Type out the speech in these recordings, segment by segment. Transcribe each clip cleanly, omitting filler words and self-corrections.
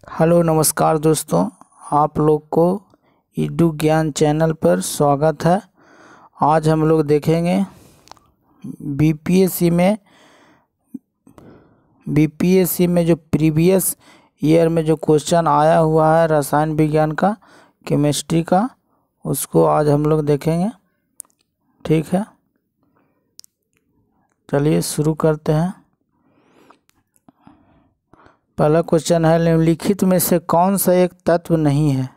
Hello नमस्कार दोस्तों, आप लोग को ईडू ज्ञान चैनल पर स्वागत है। आज हम लोग देखेंगे बीपीएससी में जो प्रीवियस ईयर में जो क्वेश्चन आया हुआ है रसायन विज्ञान का, केमिस्ट्री का, उसको आज हम लोग देखेंगे। ठीक है, चलिए शुरू करते हैं। पहला क्वेश्चन है, निम्नलिखित में से कौन सा एक तत्व नहीं है?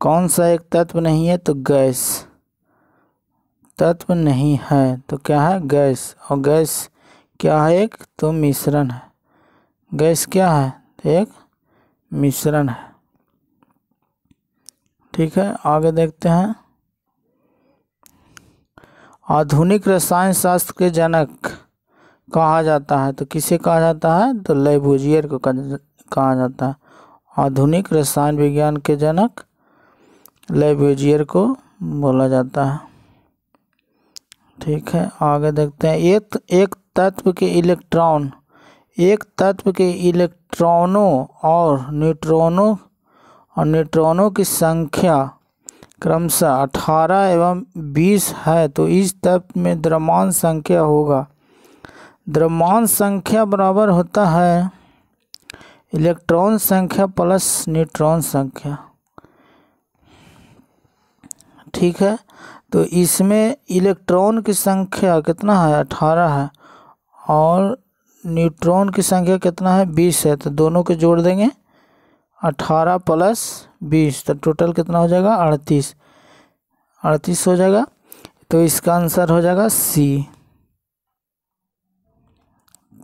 कौन सा एक तत्व नहीं है? तो गैस तत्व नहीं है। तो क्या है? गैस। और गैस क्या है? एक तो मिश्रण है। गैस क्या है? तो एक मिश्रण है। ठीक है, आगे देखते हैं। आधुनिक रसायन शास्त्र के जनक कहा जाता है, तो किसे कहा जाता है? तो लैवोजियर को कहा जाता है। आधुनिक रसायन विज्ञान के जनक लैवोजियर को बोला जाता है। ठीक है, आगे देखते हैं। एक तत्व के इलेक्ट्रॉनों और न्यूट्रॉनों की संख्या क्रमशः 18 एवं 20 है, तो इस तत्व में द्रव्यमान संख्या होगा। द्रव्यमान संख्या बराबर होता है इलेक्ट्रॉन संख्या प्लस न्यूट्रॉन संख्या। ठीक है, तो इसमें इलेक्ट्रॉन की संख्या कितना है? 18 है, और न्यूट्रॉन की संख्या कितना है? 20 है। तो दोनों के जोड़ देंगे, 18 प्लस 20, तो टोटल कितना हो जाएगा? 38 हो जाएगा। तो इसका आंसर हो जाएगा सी।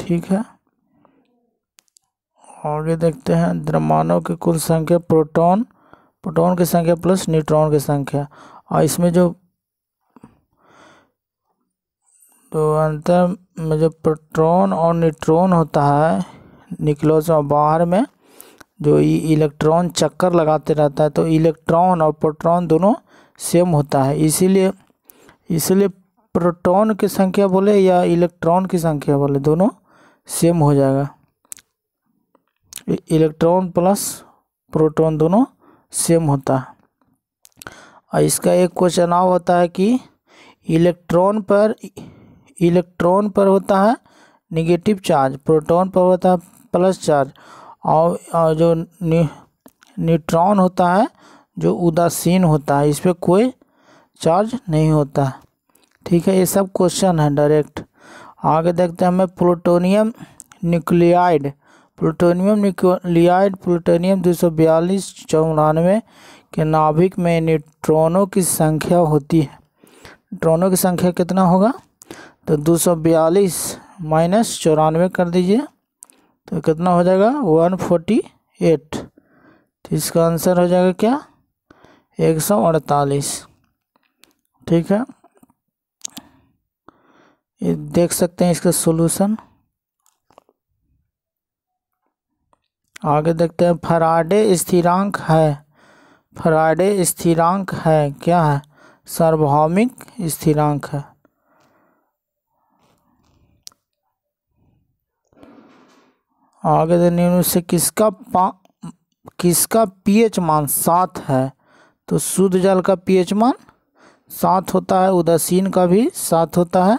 ठीक है, आगे देखते हैं। द्रव्यमानों की कुल संख्या प्रोटॉन की संख्या प्लस न्यूट्रॉन की संख्या, और इसमें जो तो अंतर में जो प्रोटॉन और न्यूट्रॉन होता है न्यूक्लियस और बाहर में जो इलेक्ट्रॉन चक्कर लगाते रहता है, तो इलेक्ट्रॉन और प्रोटॉन दोनों सेम होता है। इसीलिए प्रोटॉन की संख्या बोले या इलेक्ट्रॉन की संख्या बोले, दोनों सेम हो जाएगा। इलेक्ट्रॉन प्लस प्रोटॉन दोनों सेम होता है। और इसका एक क्वेश्चन और होता है कि इलेक्ट्रॉन पर होता है नेगेटिव चार्ज, प्रोटॉन पर होता है प्लस चार्ज, और जो न्यूट्रॉन होता है जो उदासीन होता है, इस पर कोई चार्ज नहीं होता है। ठीक है, ये सब क्वेश्चन है डायरेक्ट। आगे देखते हैं हमें प्लूटोनियम न्यूक्लियाइड प्लूटोनियम 242-94 के नाभिक में न्यूट्रॉनों की संख्या होती है। न्यूट्रॉनों की संख्या कितना होगा? तो 242 माइनस 94 कर दीजिए, तो कितना हो जाएगा? 148। तो इसका आंसर हो जाएगा क्या? 148। ठीक है, ये देख सकते हैं इसका सॉल्यूशन। आगे देखते हैं। फैराडे स्थिरांक है क्या है? सार्वभौमिक स्थिरांक है। आगे निम्न से किसका पीएच मान 7 है? तो शुद्ध जल का पीएच मान 7 होता है, उदासीन का भी 7 होता है,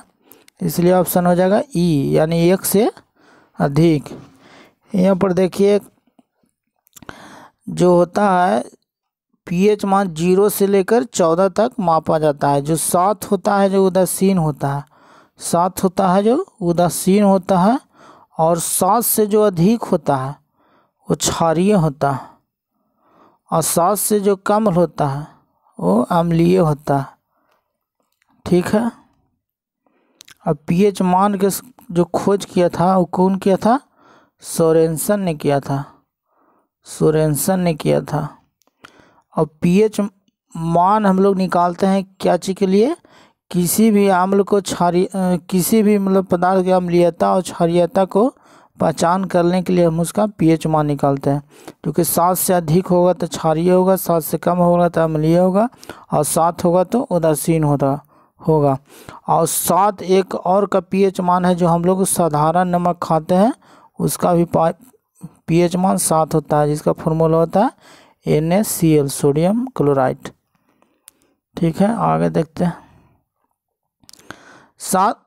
इसलिए ऑप्शन हो जाएगा ई, यानी 1 से अधिक। यहाँ पर देखिए जो होता है पीएच मान 0 से लेकर 14 तक मापा जाता है। जो 7 होता है जो उदासीन होता है, 7 होता है जो उदासीन होता है, और 7 से जो अधिक होता है वो क्षारीय होता है, और 7 से जो कम होता है वो अम्लीय होता है। ठीक है, अब पीएच मान के जो खोज किया था वो कौन किया था? सोरेनसन ने किया था। और पीएच मान हम लोग निकालते हैं क्या चीज़ के लिए? किसी भी अम्ल को किसी भी मतलब पदार्थ की अम्लीयता और क्षारीयता को पहचान करने के लिए हम उसका पीएच मान निकालते हैं। क्योंकि 7 से अधिक होगा तो क्षारीय होगा, 7 से कम होगा तो अम्लीय होगा, और 7 होगा तो उदासीन होगा। और 7 एक और का पीएच मान है जो हम लोग साधारण नमक खाते हैं उसका भी pH मान 7 होता है, जिसका फॉर्मूला होता है NaCl, सोडियम क्लोराइड। ठीक है, आगे देखते हैं। 7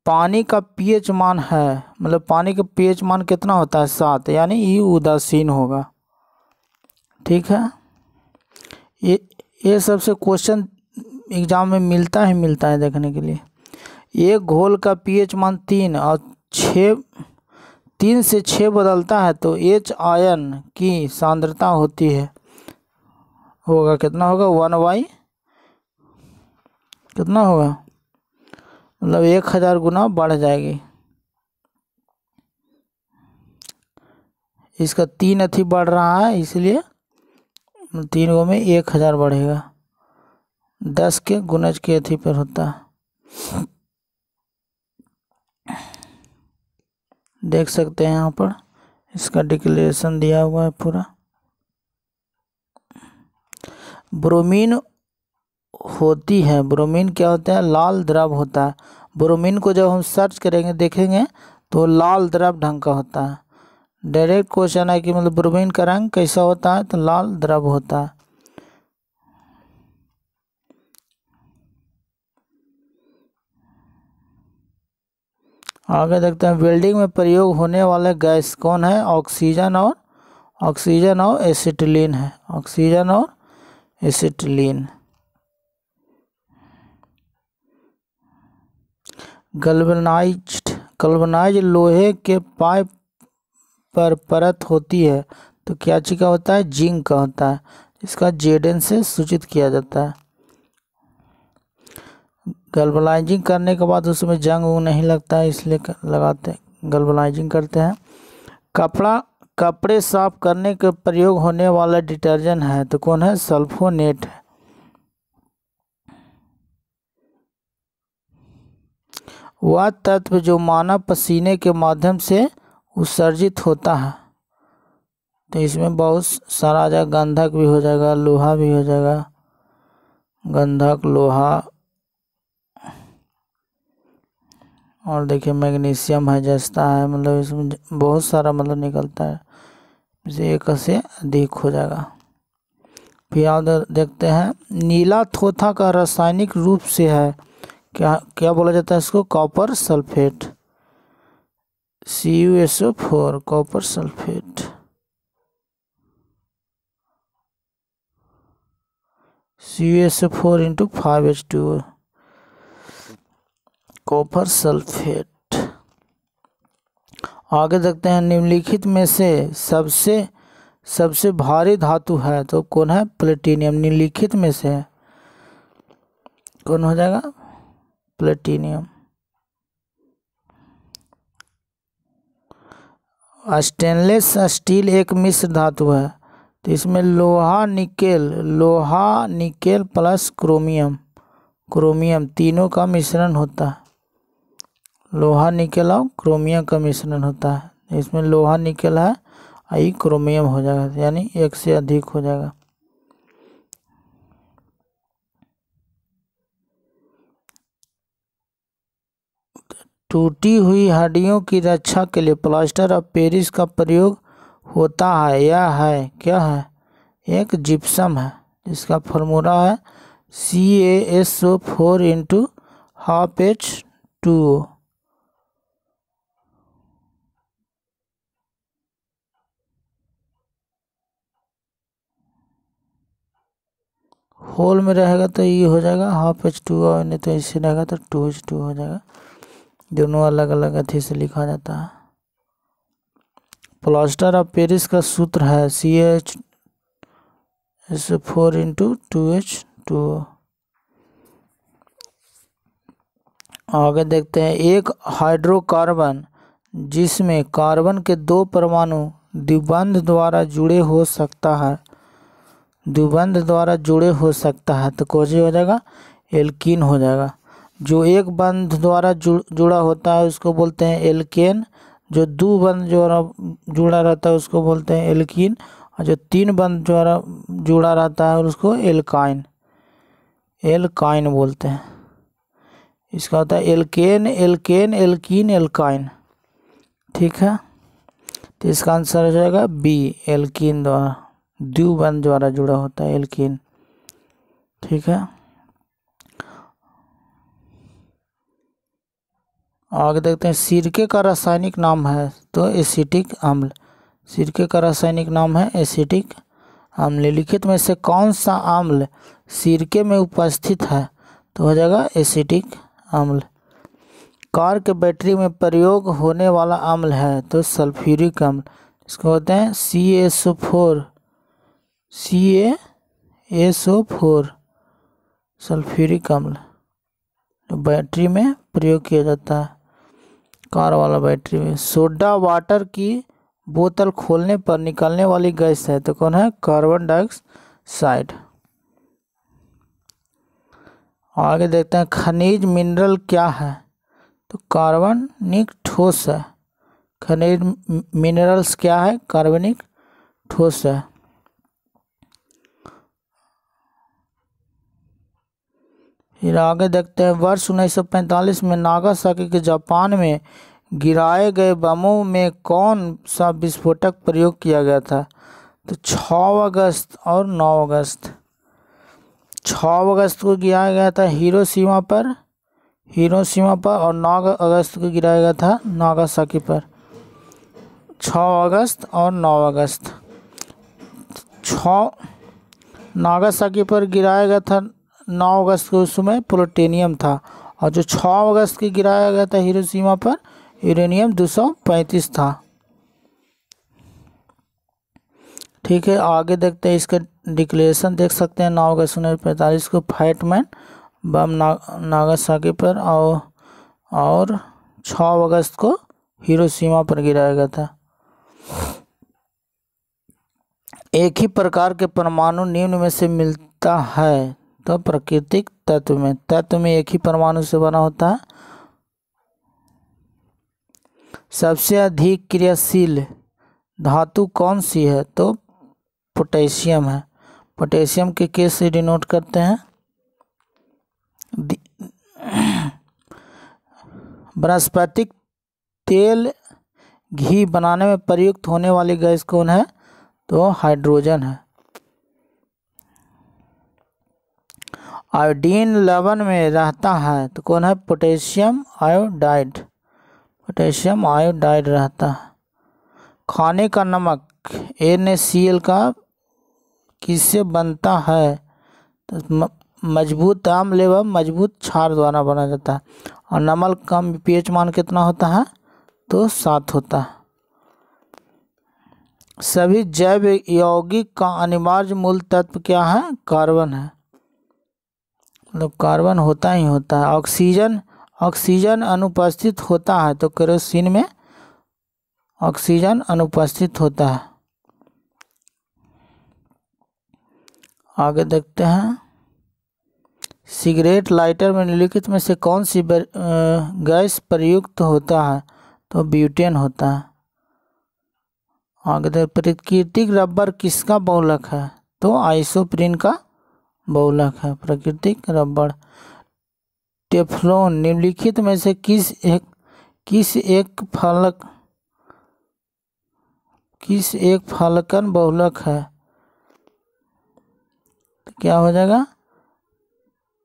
पानी का pH मान है, मतलब पानी का pH मान कितना होता है 7, यानी ये उदासीन होगा। ठीक है, ये सबसे क्वेश्चन एग्जाम में मिलता है देखने के लिए। एक घोल का pH मान 3 और 3 से 6 बदलता है तो H आयन की सांद्रता होगा कितना होगा 1/, कितना होगा, मतलब 1000 गुना बढ़ जाएगी। इसका 3 अथी बढ़ रहा है, इसलिए 3 गो में 1000 बढ़ेगा। 10 के गुणज के अथी पर होता है। देख सकते हैं यहाँ पर इसका डिक्लेरेशन दिया हुआ है पूरा। ब्रोमीन होती है, ब्रोमीन क्या होता है, लाल द्रव होता है। ब्रोमीन को जब हम सर्च करेंगे देखेंगे तो लाल द्रव ढंग का होता है। डायरेक्ट क्वेश्चन है कि मतलब ब्रोमीन का रंग कैसा होता है, तो लाल द्रव होता है। आगे देखते हैं, वेल्डिंग में प्रयोग होने वाले गैस कौन है, ऑक्सीजन और एसिटिलीन है, ऑक्सीजन और एसिटिलीन। गल्वनाइज लोहे के पाइप पर परत होती है तो क्या चीज का होता है, जिंक का होता है। इसका Zn से सूचित किया जाता है। गल्वनाइजिंग करने के बाद उसमें जंग नहीं लगता है, इसलिए लगाते गल्वनाइजिंग करते हैं। कपड़े साफ करने के प्रयोग होने वाला डिटर्जेंट है तो कौन है, सल्फोनेट है। वह तत्व जो मानव पसीने के माध्यम से उत्सर्जित होता है, तो इसमें बहुत सारा आ जाएगा, गंधक भी हो जाएगा, लोहा भी हो जाएगा, गंधक लोहा, और देखिए मैग्नीशियम है, जस्ता है, मतलब इसमें बहुत सारा मतलब निकलता है, इसे एक से अधिक हो जाएगा। फिर आप देखते हैं, नीला थोथा का रासायनिक रूप से है क्या बोला जाता है इसको, copper sulphate, CuSO4, copper sulphate, CuSO4 × 5H2O, copper sulphate. आगे देखते हैं, निम्नलिखित में से सबसे भारी धातु है तो कौन है, प्लेटिनियम। निम्नलिखित में से कौन हो जाएगा, प्लेटिनियम। स्टेनलेस स्टील एक मिश्र धातु है तो इसमें लोहा निकेल प्लस क्रोमियम तीनों का मिश्रण होता है। लोहा निकेल और क्रोमियम का मिश्रण होता है। इसमें लोहा निकेल है, आई क्रोमियम हो जाएगा, यानी एक से अधिक हो जाएगा। टूटी हुई हड्डियों की रक्षा के लिए प्लास्टर ऑफ पेरिस का प्रयोग होता है। यह है क्या है, एक जिप्सम है, इसका फॉर्मूला है CaSO4 × 12H2O। होल में रहेगा तो ये हो जाएगा 12H2O, नहीं तो इससे रहेगा तो 2H2O हो जाएगा। दोनों अलग अलग अथी से लिखा जाता है। प्लास्टर ऑफ पेरिस का सूत्र है CaSO4 × 2H2O। आगे देखते हैं, एक हाइड्रोकार्बन जिसमें कार्बन के 2 परमाणु द्विबंध द्वारा जुड़े हो सकता है तो कौन हो जाएगा, एल्कीन हो जाएगा। जो एक बंध द्वारा जुड़ा होता है उसको बोलते हैं एल्केन, जो 2 बंध द्वारा जुड़ा रहता है उसको बोलते हैं एल्कीन, और जो 3 बंध द्वारा जुड़ा रहता है उसको एल्काइन बोलते हैं। इसका होता है एल्केन, एल्कीन, एल्काइन। ठीक है, तो इसका आंसर हो जाएगा बी, एल्कीन द्वारा, द्विबंध द्वारा जुड़ा होता है एल्कीन। ठीक है, आगे देखते हैं। सिरके का रासायनिक नाम है तो एसिटिक अम्ल। सिरके का रासायनिक नाम है एसिटिक अम्ल। निम्नलिखित में से कौन सा अम्ल सिरके में उपस्थित है? तो हो जाएगा एसिटिक अम्ल। कार के बैटरी में प्रयोग होने वाला अम्ल है तो सल्फ्यूरिक अम्ल। इसको होते हैं CaSO4, CaSO4 सल्फ्यूरिक अम्ल, तो बैटरी में प्रयोग किया जाता है, कार वाला बैटरी में। सोडा वाटर की बोतल खोलने पर निकलने वाली गैस है तो कौन है? Carbon dioxide. आगे देखते हैं। खनिज मिनरल क्या है? तो कार्बनिक ठोस है। खनिज मिनरल्स क्या है? कार्बनिक ठोस है। फिर आगे देखते हैं। वर्ष 1945 में नागासाकी के जापान में गिराए गए बमों में कौन सा विस्फोटक प्रयोग किया गया था? तो 6 अगस्त और 9 अगस्त। 6 अगस्त को गिराया गया था हिरोशिमा पर, और 9 अगस्त को गिराया गया था नागासाकी पर। 6 अगस्त और 9 अगस्त। 6 नागासाकी पर गिराया गया था 9 अगस्त को, उसमें प्लूटोनियम था, और जो 6 अगस्त को गिराया गया था हिरोशिमा पर, यूरेनियम 235 था। ठीक है, आगे देखते हैं। इसका डिक्लेरेशन देख सकते हैं। 9 अगस्त 1945 को फैटमैन बम नागासाकी पर और 6 अगस्त को हिरोशिमा पर गिराया गया था। एक ही प्रकार के परमाणु निम्न में से मिलता है तो प्राकृतिक तत्व में एक ही परमाणु से बना होता है। सबसे अधिक क्रियाशील धातु कौन सी है? तो पोटेशियम है। पोटेशियम के केस से डिनोट करते हैं। वनस्पतिक तेल घी बनाने में प्रयुक्त होने वाली गैस कौन है? तो हाइड्रोजन है। आयोडीन लवण में रहता है तो कौन है? Potassium iodide. पोटेशियम आयोडाइड रहता है। खाने का नमक NaCl का किससे बनता है? तो मजबूत अम्ल एवं मजबूत क्षार द्वारा बना जाता है। और नमक का pH मान कितना होता है? तो 7 होता है। सभी जैव यौगिक का अनिवार्य मूल तत्व क्या है? कार्बन है। मतलब कार्बन होता ही होता है। ऑक्सीजन अनुपस्थित होता है तो केरोसिन में ऑक्सीजन अनुपस्थित होता है। आगे देखते हैं। सिगरेट लाइटर में निम्नलिखित में से कौन सी गैस प्रयुक्त होता है? तो ब्यूटेन होता है। आगे देखते। प्राकृतिक रबर किसका बहुलक है? तो आइसोप्रीन का बहुलक है प्राकृतिक रबर। टेफ्लॉन निम्नलिखित में से किस एक फलकन बहुलक है? तो क्या हो जाएगा?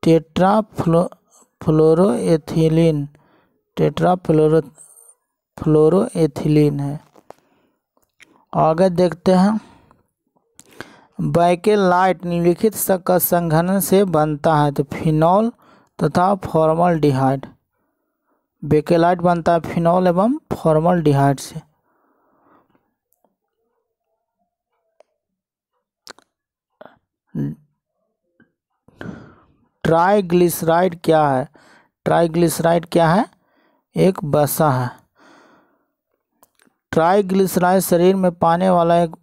टेट्राफ्लोरोएथिलीन है। आगे देखते हैं। बैकेलाइट निम्नलिखित का संघनन से बनता है तो फिनॉल तथा फॉर्मलडिहाइड। बैकेलाइट बनता है फिनॉल एवं फॉर्मलडिहाइड से। ट्राइग्लिसराइड क्या है? ट्राइग्लिसराइड क्या है? एक वसा है। ट्राइग्लिसराइड शरीर में पाए वाला एक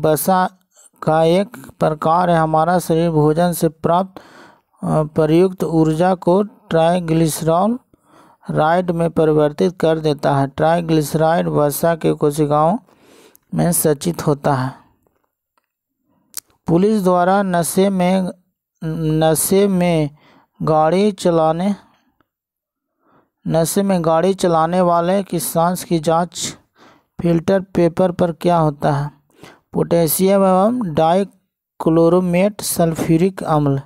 वसा का एक प्रकार है। हमारा शरीर भोजन से प्राप्त प्रयुक्त ऊर्जा को ट्राइग्लिसराइड में परिवर्तित कर देता है। ट्राइग्लिसराइड वसा के कोशिकाओं में संचित होता है। पुलिस द्वारा नशे में गाड़ी चलाने वाले की सांस की जांच फिल्टर पेपर पर क्या होता है? पोटेशियम एवं डाइक्लोरोमेट सल्फ्यूरिक अम्ल।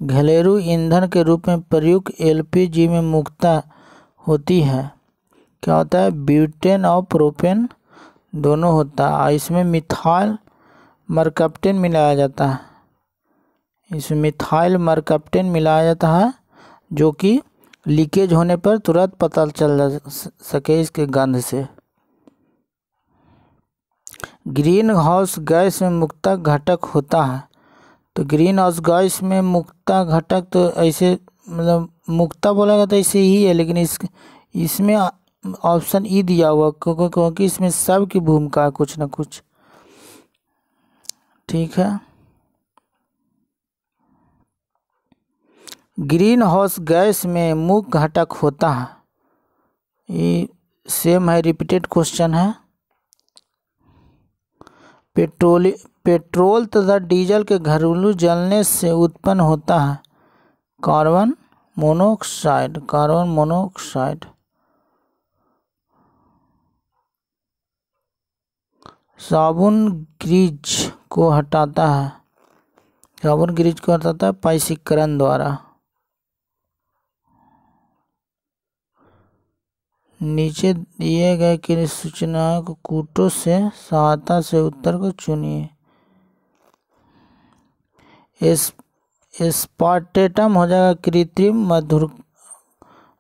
घरेलू ईंधन के रूप में प्रयुक्त एलपीजी में मुख्यतः होती है, क्या होता है? ब्यूटेन और प्रोपेन दोनों होता है। इसमें मिथाइल मरकप्टेन मिलाया जाता है। इसमें मिथाइल मरकप्टेन मिलाया जाता है जो कि लीकेज होने पर तुरंत पता चल सके इसके गंध से। ग्रीन हाउस गैस में मुख्य घटक होता है। तो ग्रीन हाउस गैस में मुख्य घटक तो ऐसे मतलब मुख्य बोलेगा तो ऐसे ही है, लेकिन इसमें ऑप्शन ई दिया हुआ क्योंकि इसमें सब की भूमिका है कुछ ना कुछ। ठीक है। ग्रीन हाउस गैस में मुख्य घटक होता है, ये सेम है, रिपीटेड क्वेश्चन है। पेट्रोल तथा डीजल के घरेलू जलने से उत्पन्न होता है कार्बन मोनोऑक्साइड। कार्बन मोनोऑक्साइड साबुन ग्रीज को हटाता है। साबुन ग्रीज को हटाता है पाइसीकरण द्वारा। नीचे दिए गए की सूचनाओं को कूटों से सहायता से उत्तर को चुनिए। एस्पार्टेटम हो जाएगा कृत्रिम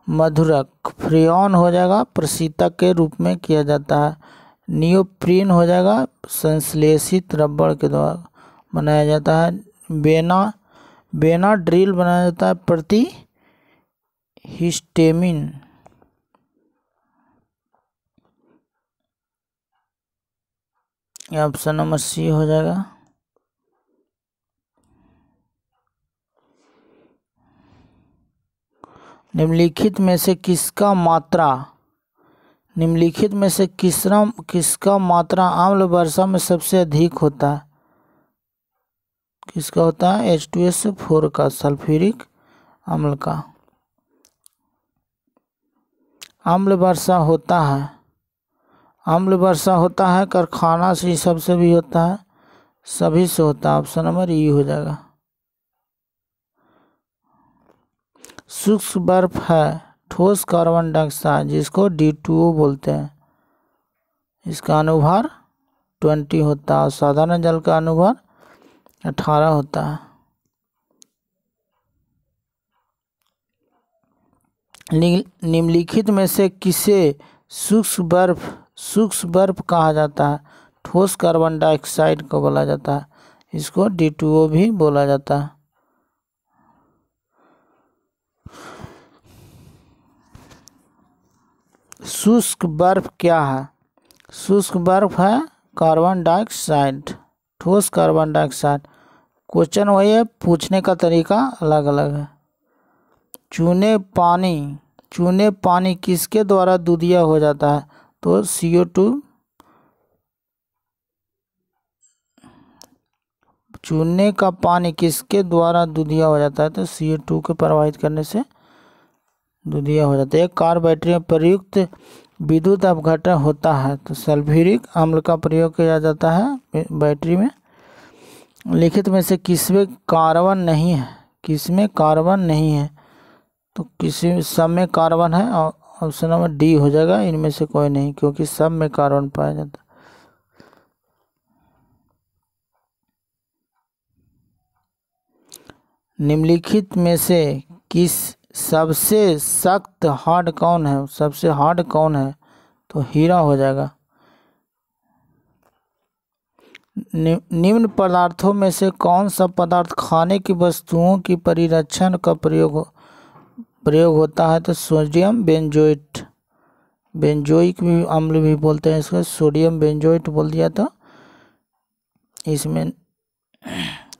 मधुरक। फ्रियोन हो जाएगा प्रशीतक के रूप में किया जाता है। नियोप्रीन हो जाएगा संश्लेषित रबड़ के द्वारा बनाया जाता है। बेनाड्रिल बनाया जाता है प्रति हिस्टेमिन। ऑप्शन नंबर सी हो जाएगा। निम्नलिखित में से किसका मात्रा आम्ल वर्षा में सबसे अधिक होता है? किसका होता है? H2SO4 का, सल्फ्यूरिक अम्ल का। आम्ल वर्षा होता है कारखाना से, सबसे भी होता है, सभी से होता है। ऑप्शन नंबर ई हो जाएगा। शुष्क बर्फ है ठोस कार्बन डाइऑक्साइड जिसको D2O बोलते हैं। इसका अनुभार 20 होता है और साधारण जल का अनुभार 18 होता है। निम्नलिखित में से किसे शुष्क बर्फ कहा जाता है? ठोस कार्बन डाइऑक्साइड को बोला जाता है, इसको D2O भी बोला जाता है। शुष्क बर्फ क्या है? शुष्क बर्फ है कार्बन डाइऑक्साइड, ठोस कार्बन डाइऑक्साइड। क्वेश्चन वही है, पूछने का तरीका अलग अलग है। चूने पानी किसके द्वारा दूधिया हो जाता है? तो CO2। चूने का पानी किसके द्वारा दूधिया हो जाता है? तो CO2 के प्रवाहित करने से दूधिया हो जाता है। एक कार बैटरी में प्रयुक्त विद्युत अपघटन होता है तो सल्फ्यूरिक अम्ल का प्रयोग किया जाता है बैटरी में। लिखित में से किसमें कार्बन नहीं है? तो किसी सब में कार्बन है और ऑप्शन नंबर डी हो जाएगा, इनमें से कोई नहीं, क्योंकि सब में कार्बन पाया जाता है। निम्नलिखित में से किस सबसे सख्त हार्ड कौन है? सबसे हार्ड कौन है? तो हीरा हो जाएगा। निम्न पदार्थों में से कौन सा पदार्थ खाने की वस्तुओं की परिरक्षण का प्रयोग होता है? तो सोडियम बेंजोइक भी अम्ल भी बोलते हैं इसका, सोडियम बेंजोइट बोल दिया तो इसमें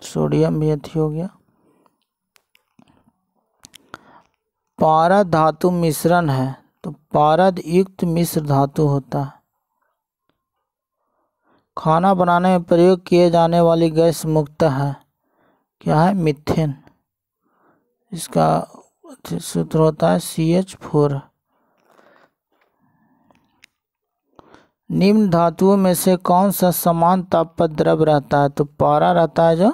सोडियम भी अच्छी हो गया। पारद धातु मिश्रण है तो पारद युक्त मिश्र धातु होता है। खाना बनाने में प्रयोग किए जाने वाली गैस मुख्यतः है क्या है, मीथेन। इसका सूत्र होता है CH4। निम्न धातुओं में से कौन सा समान ताप पर द्रव रहता है? तो पारा रहता है जो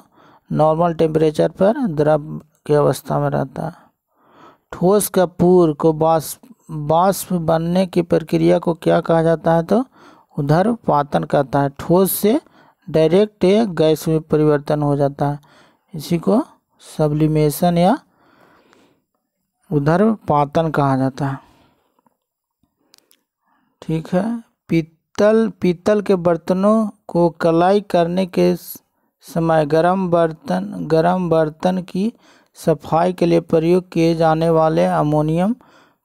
नॉर्मल टेम्परेचर पर द्रव की अवस्था में रहता है। ठोस का पूर को वाष्प बनने की प्रक्रिया को क्या कहा जाता है? तो ऊर्ध्वपातन कहता है। ठोस से डायरेक्ट गैस में परिवर्तन हो जाता है, इसी को सब्लिमेशन या ऊर्ध्वपातन कहा जाता है। ठीक है। पीतल के बर्तनों को कलाई करने के समय गर्म बर्तन की सफाई के लिए प्रयोग किए जाने वाले अमोनियम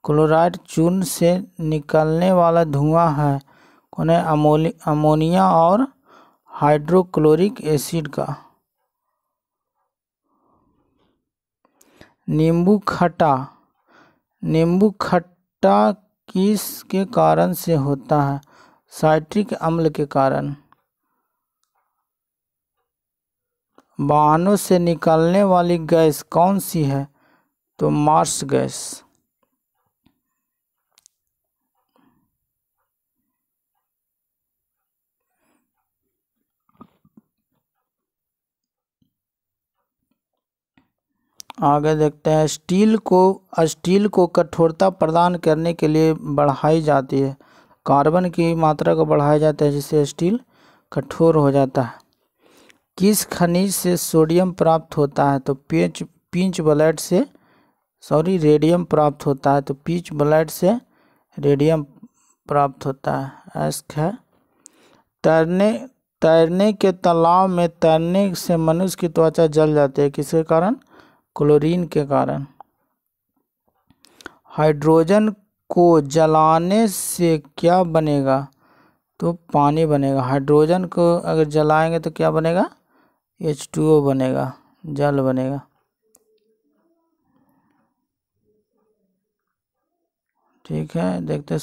क्लोराइड चूर्ण से निकलने वाला धुआं है कौन है? अमोनिया और हाइड्रोक्लोरिक एसिड का। नींबू खट्टा किस के कारण से होता है? साइट्रिक अम्ल के कारण। वाहनों से निकलने वाली गैस कौन सी है? तो मार्स गैस। आगे देखते हैं। स्टील को कठोरता प्रदान करने के लिए बढ़ाई जाती है। कार्बन की मात्रा को बढ़ाया जाता है जिससे स्टील कठोर हो जाता है। किस खनिज से सोडियम प्राप्त होता है? तो रेडियम प्राप्त होता है। तो पिच ब्लेड से रेडियम प्राप्त होता है। एस्क है। तैरने के तालाब में तैरने से मनुष्य की त्वचा जल जाती है, किसके कारण? क्लोरीन के कारण। हाइड्रोजन को जलाने से क्या बनेगा? तो पानी बनेगा। हाइड्रोजन को अगर जलाएंगे तो क्या बनेगा? H2O बनेगा, जल बनेगा। ठीक है। देखते हैं।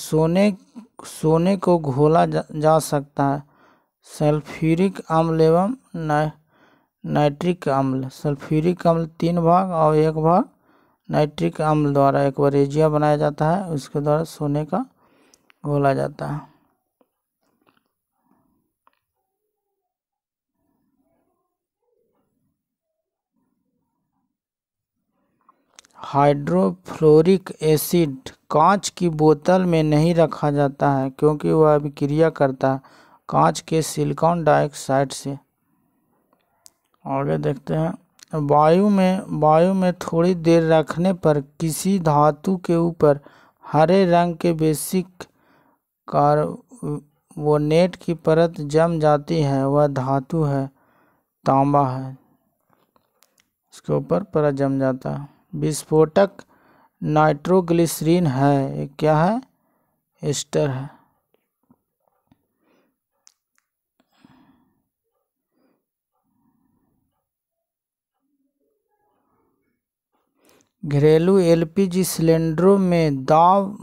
सोने को घोला जा सकता है। सल्फ्यूरिक अम्ल एवं नाइट्रिक अम्ल। सल्फ्यूरिक अम्ल 3 भाग और 1 भाग नाइट्रिक अम्ल द्वारा एक रेजिया बनाया जाता है, उसके द्वारा सोने का घोला जाता है। हाइड्रोफ्लोरिक एसिड कांच की बोतल में नहीं रखा जाता है क्योंकि वह अभिक्रिया करता है कांच के सिलिकॉन डाइऑक्साइड से। आगे देखते हैं। वायु में थोड़ी देर रखने पर किसी धातु के ऊपर हरे रंग के बेसिक कार्बोनेट की परत जम जाती है, वह धातु है तांबा है। इसके ऊपर परत जम जाता है। विस्फोटक नाइट्रोग्लिसरीन है, ये क्या है? एस्टर है। घरेलू LPG सिलेंडरों में दाब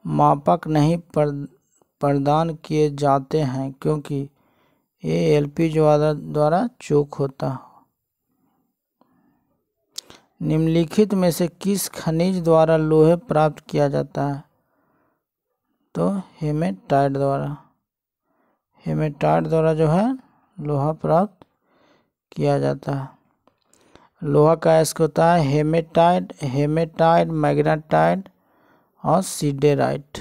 मापक नहीं प्रदान किए जाते हैं क्योंकि ये LPG द्वारा चोक होता है। निम्नलिखित में से किस खनिज द्वारा लोहे प्राप्त किया जाता है? तो हेमेटाइट द्वारा जो है लोहा प्राप्त किया जाता है। लोहा का अयस्क होता है हेमेटाइट, मैग्नेटाइट और सिडेराइट।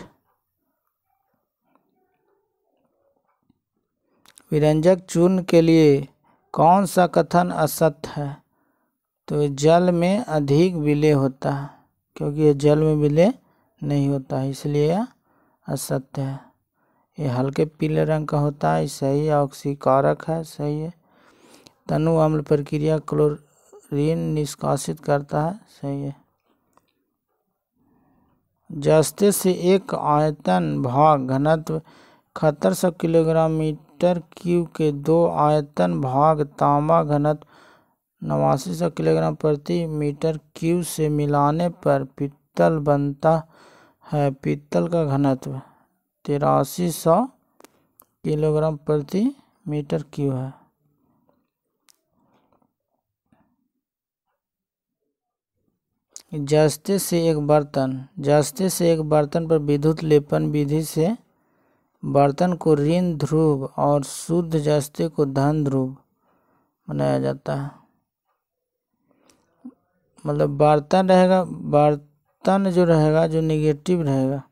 विरंजक चूर्ण के लिए कौन सा कथन असत्य है? तो जल में अधिक विलय होता है, क्योंकि ये जल में विलय नहीं होता है, इसलिए यह असत्य है। ये हल्के पीले रंग का होता है, सही है। ऑक्सीकारक है, सही है। तनु अम्ल प्रक्रिया क्लोरीन निष्कासित करता है, सही है। जस्ते से एक आयतन भाग घनत्व 7100 किलोग्राम मीटर क्यूब के 2 आयतन भाग तांबा घनत्व 8900 किलोग्राम प्रति मीटर क्यूब से मिलाने पर पीतल बनता है। पीतल का घनत्व 8300 किलोग्राम प्रति मीटर क्यूब है। जस्ते से एक बर्तन पर विद्युत लेपन विधि से बर्तन को ऋण ध्रुव और शुद्ध जस्ते को धन ध्रुव बनाया जाता है। मतलब बर्तन जो रहेगा जो निगेटिव रहेगा,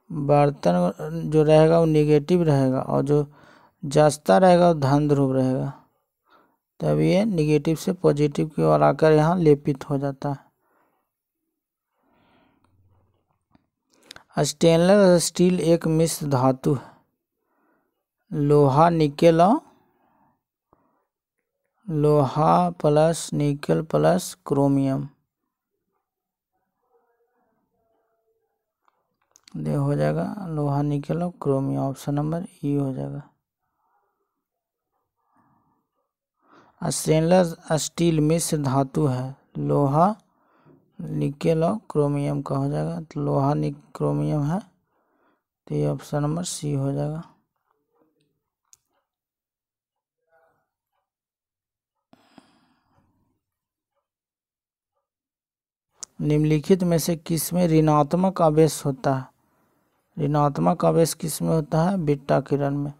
बर्तन जो रहेगा वो निगेटिव रहेगा और जो जस्ता रहेगा वो धन ध्रुव रहेगा। तब ये निगेटिव से पॉजिटिव की ओर आकर यहाँ लेपित हो जाता है। स्टेनलेस स्टील एक मिश्र धातु है। लोहा प्लस निकल प्लस क्रोमियम हो जाएगा। लोहा निकल और क्रोमियम, ऑप्शन नंबर ई हो जाएगा। स्टेनलेस स्टील मिश्र धातु है। लोहा निकेल और क्रोमियम का हो जाएगा। तो लोहा क्रोमियम है, तो ये ऑप्शन नंबर सी हो जाएगा। निम्नलिखित में से किसमें ऋणात्मक आवेश होता है? ऋणात्मक आवेश किसमें होता है? बीटा किरण में।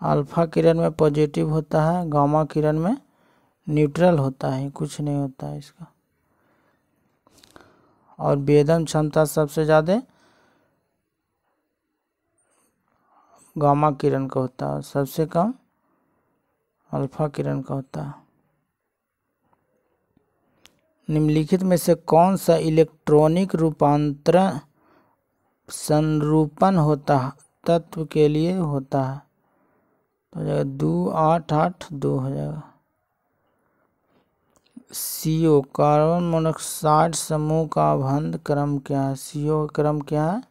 अल्फा किरण में पॉजिटिव होता है, गामा किरण में न्यूट्रल होता है, कुछ नहीं होता है इसका। और वेदन क्षमता सबसे ज़्यादा गामा किरण का होता है, सबसे कम अल्फा किरण का होता है। निम्नलिखित में से कौन सा इलेक्ट्रॉनिक रूपांतरण संरूपण होता है तत्व के लिए होता है? तो हो जाएगा 288 हो जाएगा। CO कार्बन मोनोऑक्साइड समूह का अवबंध क्रम क्या है? CO क्रम क्या है?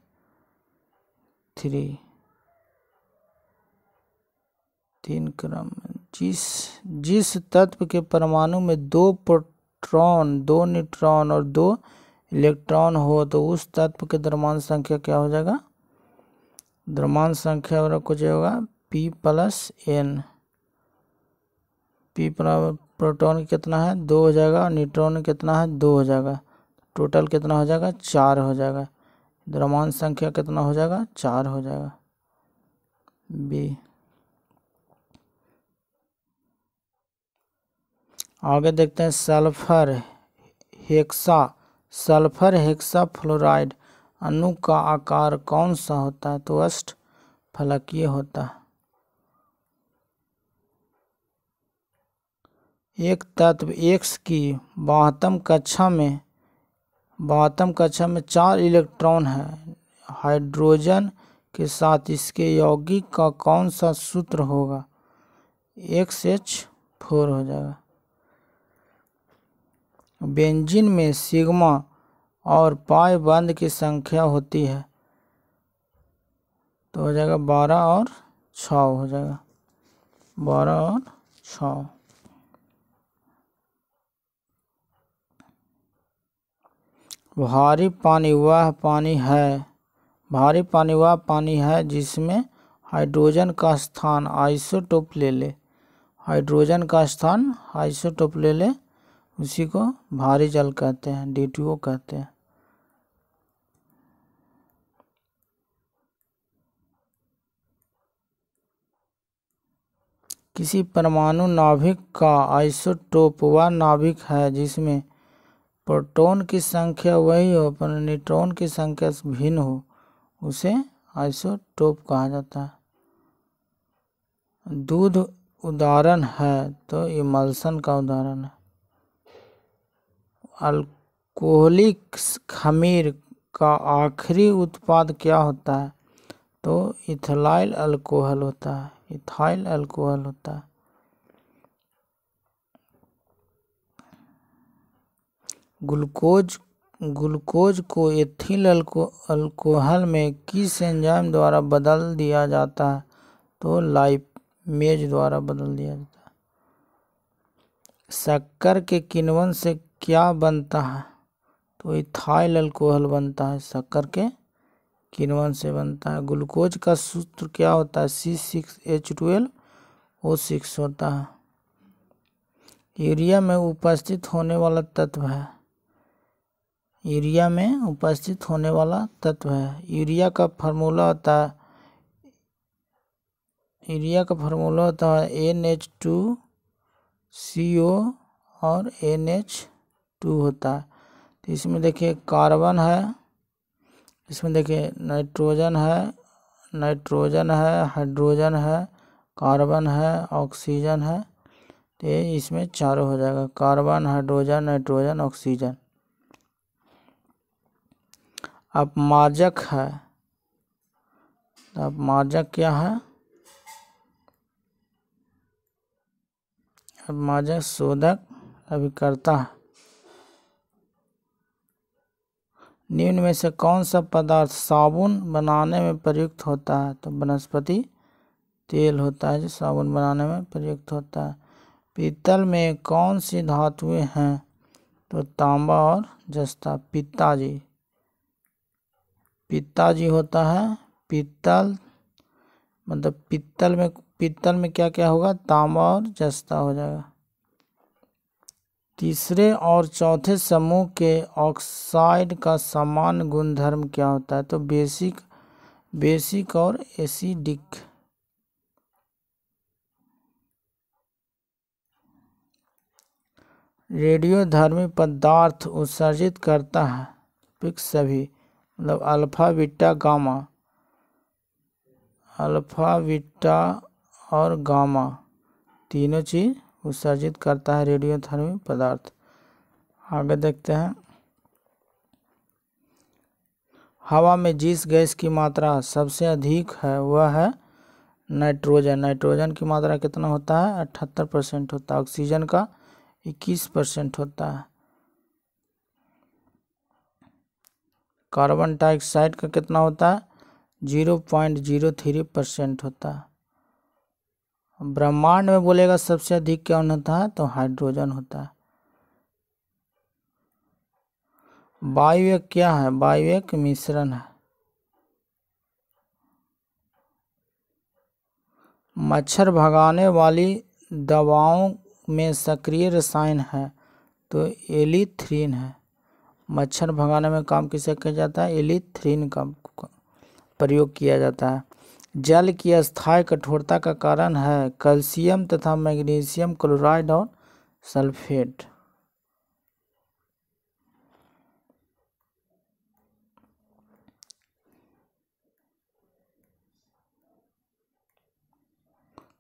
3 क्रम। जिस तत्व के परमाणु में 2 प्रोटॉन 2 न्यूट्रॉन और 2 इलेक्ट्रॉन हो तो उस तत्व के द्रव्यमान संख्या क्या हो जाएगा? द्रव्यमान संख्या और कुछ होगा P plus N। P proton कितना है? 2 हो जाएगा, और न्यूट्रॉन कितना है? 2 हो जाएगा। टोटल कितना हो जाएगा? 4 हो जाएगा। द्रव्यमान संख्या कितना हो जाएगा? 4 हो जाएगा। B। आगे देखते हैं सल्फर हेक्सा फ्लोराइड अणु का आकार कौन सा होता है? तो अष्टफलकीय होता है। एक तत्व X की 72 कक्षा में 4 इलेक्ट्रॉन है। हाइड्रोजन के साथ इसके यौगिक का कौन सा सूत्र होगा? XH4 हो जाएगा। बेंजीन में सिग्मा और पाई बंध की संख्या होती है, तो हो जाएगा 12 और 6 हो जाएगा। 12 और 6। भारी पानी वह पानी है जिसमें हाइड्रोजन का स्थान आइसोटोप ले ले। हाइड्रोजन का स्थान आइसोटोप ले ले, उसी को भारी जल कहते हैं, D2O कहते हैं। किसी परमाणु नाभिक का आइसोटोप वह नाभिक है जिसमें प्रोटॉन की संख्या वही हो पर न्यूट्रॉन की संख्या भिन्न हो, उसे आइसोटोप कहा जाता है। दूध उदाहरण है, तो इमल्शन का उदाहरण है। अल्कोहलिक खमीर का आखिरी उत्पाद क्या होता है? तो इथाइल अल्कोहल होता है। ग्लूकोज को एथिल अल्कोहल में किस एंजाइम द्वारा बदल दिया जाता है? तो लाइपेज द्वारा बदल दिया जाता है। शक्कर के किण्वन से क्या बनता है? तो इथाइल अल्कोहल बनता है, शक्कर के किण्वन से बनता है। ग्लूकोज का सूत्र क्या होता है? C6H12O6 होता है। यूरिया में उपस्थित होने वाला तत्व है यूरिया में उपस्थित होने वाला तत्व है। यूरिया का फार्मूला होता है NH2CO और NH2 होता है। तो इसमें देखिए कार्बन है, इसमें देखिए नाइट्रोजन है, हाइड्रोजन है, कार्बन है, ऑक्सीजन है। तो ये इसमें चारों हो जाएगा, कार्बन, हाइड्रोजन, नाइट्रोजन, ऑक्सीजन। अपमार्जक है, तो अपमार्जक क्या है? अपमार्जक शोधक अभिकर्ता है। निम्न में से कौन सा पदार्थ साबुन बनाने में प्रयुक्त होता है? तो वनस्पति तेल होता है जो साबुन बनाने में प्रयुक्त होता है। पीतल में कौन सी धातुएं हैं? तो तांबा और जस्ता। पित्ताजी होता है। पीतल मतलब पीतल में क्या क्या होगा? तांबा और जस्ता हो जाएगा। तीसरे और चौथे समूह के ऑक्साइड का सामान्य गुणधर्म क्या होता है? तो बेसिक और एसिडिक। रेडियोधर्मी पदार्थ उत्सर्जित करता है सभी, मतलब अल्फा, बीटा और गामा तीनों चीज उत्सर्जित करता है रेडियोधर्मी पदार्थ। आगे देखते हैं। हवा में जिस गैस की मात्रा सबसे अधिक है वह है नाइट्रोजन। नाइट्रोजन की मात्रा कितना होता है? 78% होता है। ऑक्सीजन का 21% होता है। कार्बन डाइऑक्साइड का कितना होता है? 0.03% होता है। ब्रह्मांड में बोलेगा सबसे अधिक कौन होता है? तो हाइड्रोजन होता है। वायु एक क्या है? वायु एक मिश्रण है। मच्छर भगाने वाली दवाओं में सक्रिय रसायन है, तो एलिथ्रीन है। मच्छर भगाने में काम किसे किया जाता है? एलिथ्रीन का प्रयोग किया जाता है। जल की अस्थायी कठोरता का कारण है कैल्शियम तथा मैग्नीशियम क्लोराइड और सल्फेट।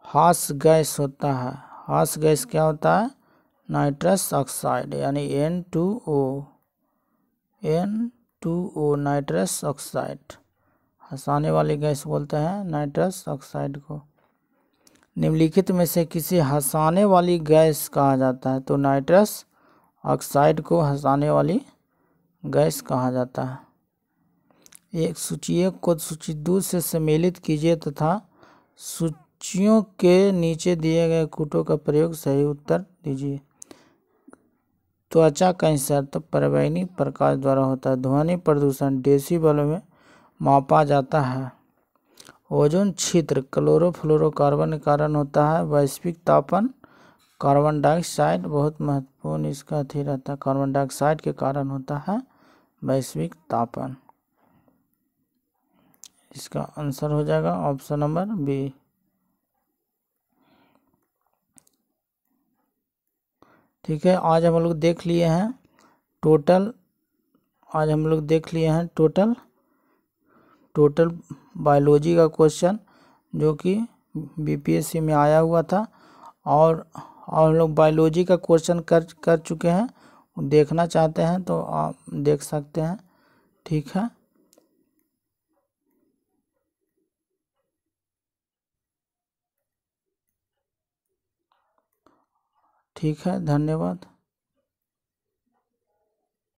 हास गैस होता है। हास गैस क्या होता है? नाइट्रस ऑक्साइड यानी N2O नाइट्रस ऑक्साइड। हंसाने वाली गैस बोलते हैं नाइट्रस ऑक्साइड को। निम्नलिखित में से किसे हंसाने वाली गैस कहा जाता है? तो नाइट्रस ऑक्साइड को हंसाने वाली गैस कहा जाता है। एक सूची को सूची 2 से सम्मिलित कीजिए तथा सूचियों के नीचे दिए गए कूटों का प्रयोग सही उत्तर दीजिए। त्वचा कैंसर तो परवैनी प्रकाश द्वारा होता है। ध्वनि प्रदूषण डेसिबल में मापा जाता है। ओजोन छिद्र क्लोरोफ्लोरोकार्बन के कारण होता है। वैश्विक तापन कार्बन डाइऑक्साइड बहुत महत्वपूर्ण इसका अथी रहता है, कार्बन डाइऑक्साइड के कारण होता है वैश्विक तापन। इसका आंसर हो जाएगा ऑप्शन नंबर बी। ठीक है, आज हम लोग देख लिए हैं टोटल बायोलॉजी का क्वेश्चन जो कि बीपीएससी में आया हुआ था। और हम लोग बायोलॉजी का क्वेश्चन कर चुके हैं। देखना चाहते हैं तो आप देख सकते हैं। ठीक है, धन्यवाद।